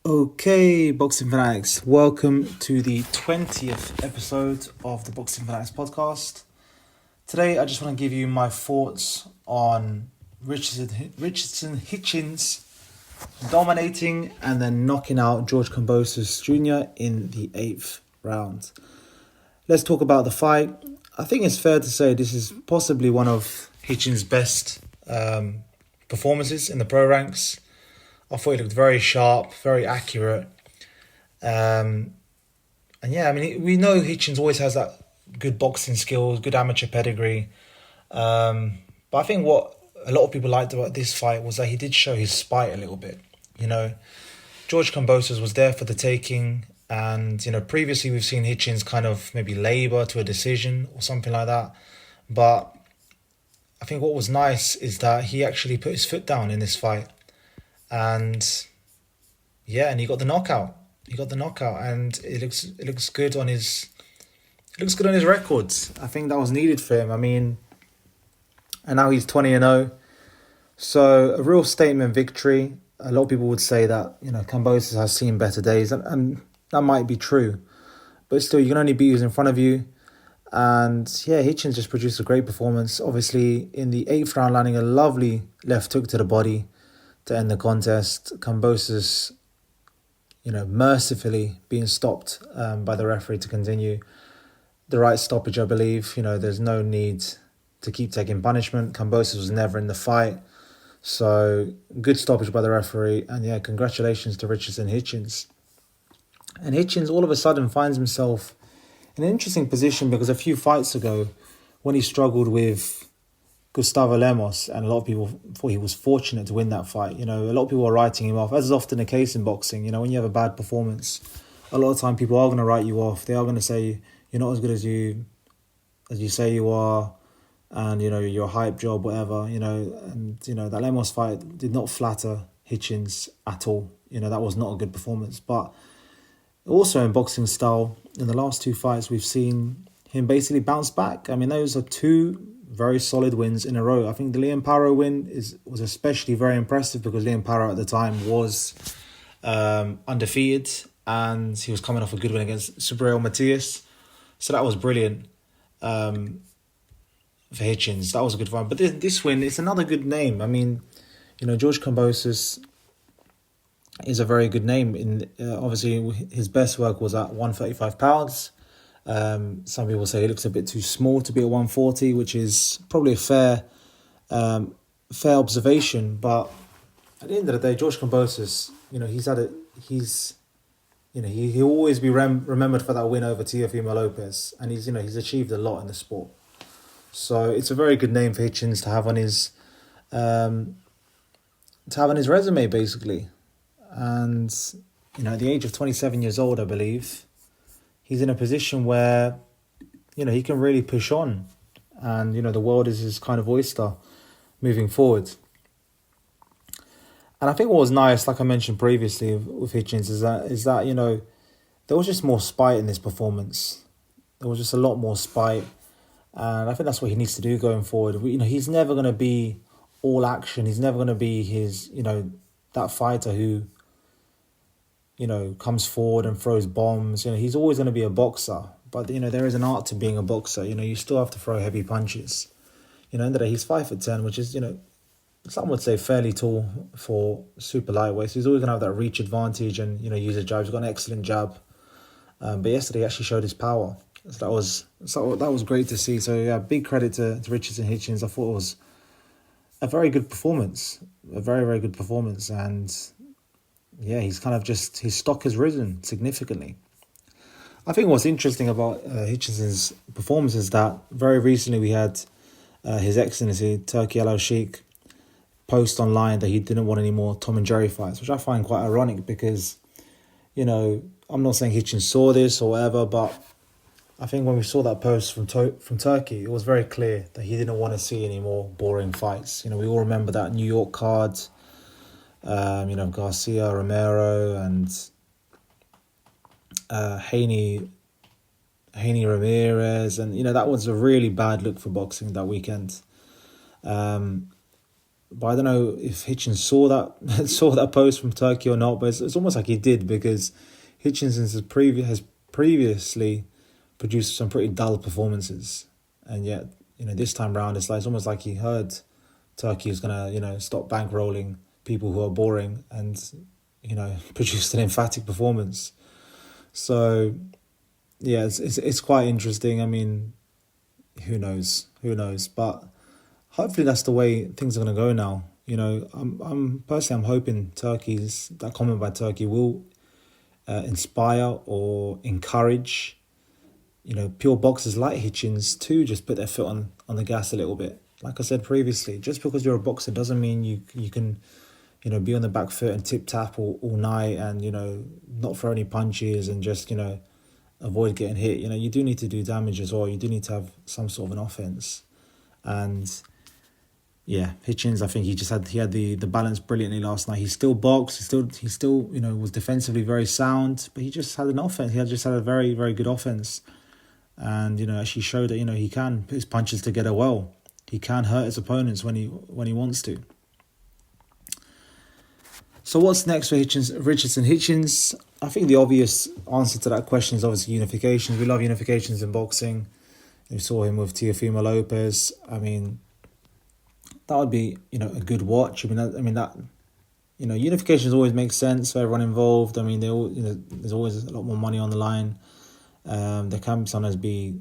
Okay, Boxing Fanatics, welcome to the 20th episode of the Boxing Fanatics podcast. Today, I just want to give you my thoughts on Richardson Hitchins dominating and then knocking out George Kambosos Jr. in the 8th round. Let's talk about the fight. I think it's fair to say this is possibly one of Hitchins' best performances in the pro ranks. I thought he looked very sharp, very accurate. And yeah, I mean, we know Hitchins always has that good boxing skills, good amateur pedigree. But I think what a lot of people liked about this fight was that he did show his spite a little bit. You know, George Kambosos was there for the taking. And, you know, previously we've seen Hitchins kind of maybe labour to a decision or something like that. But I think what was nice is that he actually put his foot down in this fight. And yeah, and he got the knockout. And it looks good on his records. I think that was needed for him. I mean, and now he's 20-0. So a real statement victory. A lot of people would say that, you know, Kambosos has seen better days, and that might be true. But still, you can only beat who's in front of you. And yeah, Hitchins just produced a great performance. Obviously, in the 8th round, landing a lovely left hook to the body to end the contest. Kambosos, you know, mercifully being stopped by the referee to continue. The right stoppage, I believe. You know, there's no need to keep taking punishment. Kambosos was never in the fight. So, good stoppage by the referee. And yeah, congratulations to Richardson Hitchins. And Hitchins all of a sudden finds himself in an interesting position because a few fights ago, when he struggled with Gustavo Lemos, and a lot of people thought he was fortunate to win that fight. You know, a lot of people are writing him off, as is often the case in boxing. You know, when you have a bad performance, a lot of time people are going to write you off. They are going to say you're not as good as you say you are, and you know you're a hype job, whatever. You know, and you know that Lemos fight did not flatter Hitchins at all. You know, that was not a good performance. But also in boxing style, in the last 2 fights, we've seen him basically bounce back. I mean, those are 2 very solid wins in a row. I think the Liam Paro win was especially very impressive because Liam Paro at the time was undefeated and he was coming off a good win against Subriel Matias. So that was brilliant for Hitchins. That was a good one. But this win, it's another good name. I mean, you know, George Kambosos is a very good name. Obviously, his best work was at 135 pounds. Some people say he looks a bit too small to be at 140, which is probably a fair observation. But at the end of the day, George Kambosos, you know, he'll always be remembered for that win over Teofimo Lopez, and he's achieved a lot in the sport. So it's a very good name for Hitchins to have on his resume, basically. And you know, at the age of 27 years old, I believe, he's in a position where, you know, he can really push on. And, you know, the world is his kind of oyster moving forward. And I think what was nice, like I mentioned previously with Hitchins, is that, you know, there was just more spite in this performance. There was just a lot more spite. And I think that's what he needs to do going forward. You know, he's never going to be all action. He's never going to be that fighter who, you know, comes forward and throws bombs. You know, he's always going to be a boxer. But, you know, there is an art to being a boxer. You know, you still have to throw heavy punches. You know, end of the day, he's 5'10", which is, you know, some would say fairly tall for super lightweights. He's always going to have that reach advantage and, you know, use a jab. He's got an excellent jab. But yesterday he actually showed his power. So that was great to see. So, yeah, big credit to Richardson Hitchins. I thought it was a very good performance. A very, very good performance. And yeah, he's kind of just, his stock has risen significantly. I think what's interesting about Hitchinson's performance is that very recently we had His Excellency Turki Al-Sheikh post online that he didn't want any more Tom and Jerry fights, which I find quite ironic because, you know, I'm not saying Hitchins saw this or whatever, but I think when we saw that post from Turkey, it was very clear that he didn't want to see any more boring fights. You know, we all remember that New York card. You know, Garcia, Romero, and Haney Ramirez, and you know that was a really bad look for boxing that weekend. But I don't know if Hitchins saw that saw that post from Turkey or not. But it's almost like he did, because Hitchins has previously produced some pretty dull performances, and yet this time round it's almost like he heard Turkey was gonna stop bankrolling people who are boring and produced an emphatic performance. So yeah, it's quite interesting. I mean, who knows? But hopefully that's the way things are going to go now. I'm hoping that comment by Turkey will inspire or encourage, pure boxers like Hitchins to just put their foot on the gas a little bit. Like I said previously, just because you're a boxer doesn't mean you can, be on the back foot and tip tap all night and, not throw any punches and just, avoid getting hit. You do need to do damage as well. You do need to have some sort of an offense. And yeah, Hitchins, I think he had the balance brilliantly last night. He still boxed. He still was defensively very sound, but he just had an offense. He just had a very, very good offense, and actually showed that he can put his punches together well. He can hurt his opponents when he wants to. So what's next for Richardson Hitchins? I think the obvious answer to that question is obviously unifications. We love unifications in boxing. We saw him with Teofimo Lopez. I mean, that would be a good watch. Unifications always make sense for everyone involved. I mean, there's always a lot more money on the line. There can sometimes be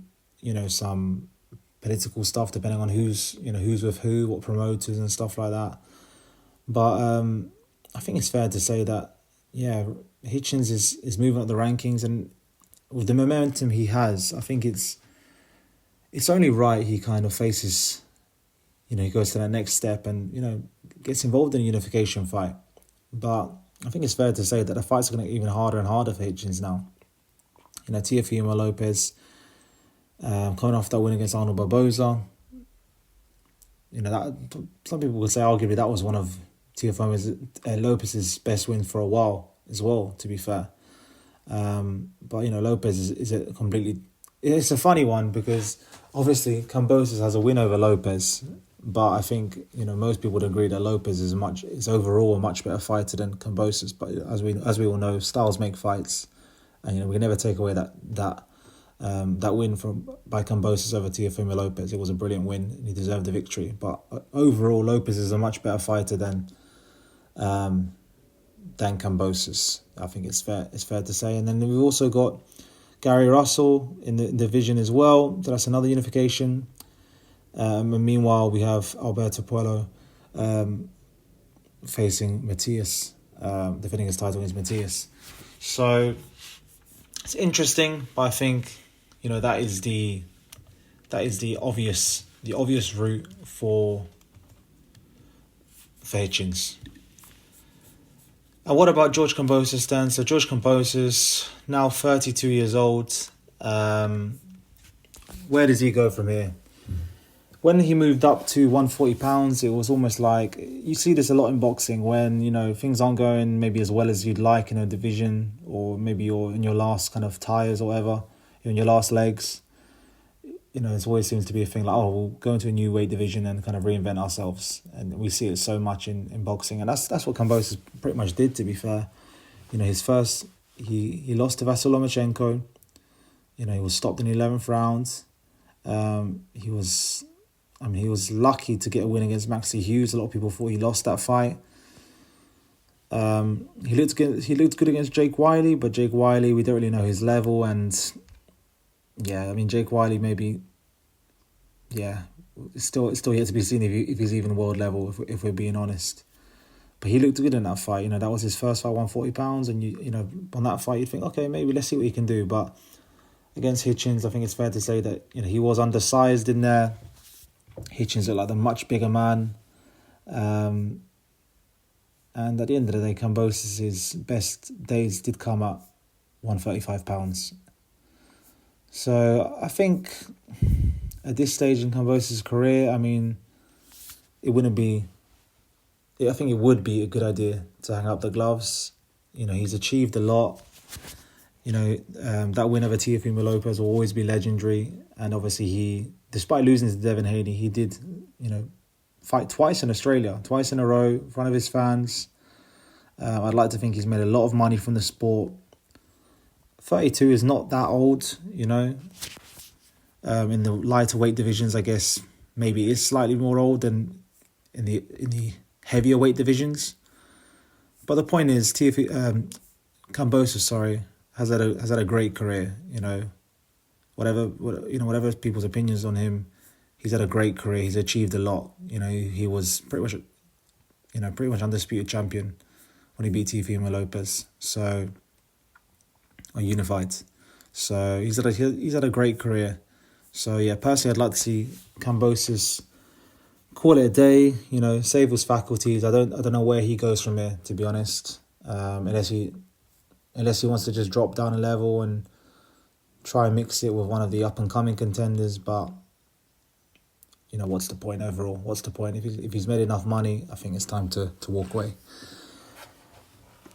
some political stuff depending on who's with who, what promoters and stuff like that. But I think it's fair to say that Hitchins is moving up the rankings, and with the momentum he has, I think it's only right he kind of faces, he goes to that next step and gets involved in a unification fight. But I think it's fair to say that the fights are going to get even harder and harder for Hitchins now. Teofimo Lopez coming off that win against Arnold Barboza. That some people would say arguably that was one of Teofimo Lopez's best wins for a while as well, to be fair. But Lopez is a completely... It's a funny one because obviously Kambosos has a win over Lopez, but I think most people would agree that Lopez is overall a much better fighter than Kambosos. But as we all know, styles make fights, and we can never take away that win by Kambosos over Teofimo Lopez. It was a brilliant win, and he deserved the victory. But overall, Lopez is a much better fighter than Kambosos. I think it's fair to say. And then we've also got Gary Russell in the division as well. So that's another unification. And meanwhile, we have Alberto Puello facing Matias, defending his title against Matias. So it's interesting, but I think that is the obvious route for Hitchins. And what about George Kambosos then? So George Kambosos, now 32 years old. Where does he go from here? When he moved up to 140 pounds, it was almost like, you see this a lot in boxing when, things aren't going maybe as well as you'd like in a division, or maybe you're in your last kind of tires or whatever, you're in your last legs. It always seems to be a thing like, oh, we'll go into a new weight division and kind of reinvent ourselves. And we see it so much in boxing. And that's what Kambosos pretty much did, to be fair. His first, he lost to Vasyl Lomachenko. He was stopped in the 11th round. He was lucky to get a win against Maxie Hughes. A lot of people thought he lost that fight. He looked good against Jake Wiley, but Jake Wiley, we don't really know his level. And Jake Wiley maybe, it's still yet to be seen if he's even world level, if we're being honest. But he looked good in that fight. That was his first fight, 140 pounds, and on that fight you'd think, okay, maybe let's see what he can do. But against Hitchins, I think it's fair to say that he was undersized in there. Hitchins looked like the much bigger man. And at the end of the day, Kambosos' best days did come at 135 pounds. So I think at this stage in Kambosos' career, it would be a good idea to hang up the gloves. He's achieved a lot. That win over Teofimo Lopez will always be legendary. And obviously despite losing to Devin Haney, he did, fight twice in Australia, twice in a row, in front of his fans. I'd like to think he's made a lot of money from the sport. 32 is not that old, In the lighter weight divisions, I guess maybe it is slightly more old than in the heavier weight divisions. But the point is, Kambosos, has had a great career. Whatever people's opinions on him, he's had a great career. He's achieved a lot. He was pretty much undisputed champion when he beat Teofimo Lopez. So, or unified. So he's had a great career. So yeah, personally, I'd like to see Kambosos call it a day. Save his faculties. I don't know where he goes from here, to be honest. Unless he wants to just drop down a level and try and mix it with one of the up and coming contenders. But what's the point overall? What's the point? If he's made enough money, I think it's time to walk away.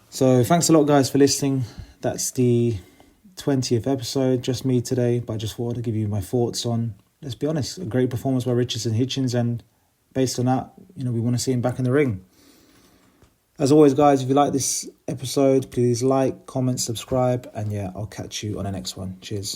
So thanks a lot, guys, for listening. That's the 20th episode, just me today, but I just wanted to give you my thoughts on, let's be honest, a great performance by Richardson Hitchins, and based on that, we want to see him back in the ring. As always, guys, if you like this episode, please like, comment, subscribe, and yeah, I'll catch you on the next one. Cheers.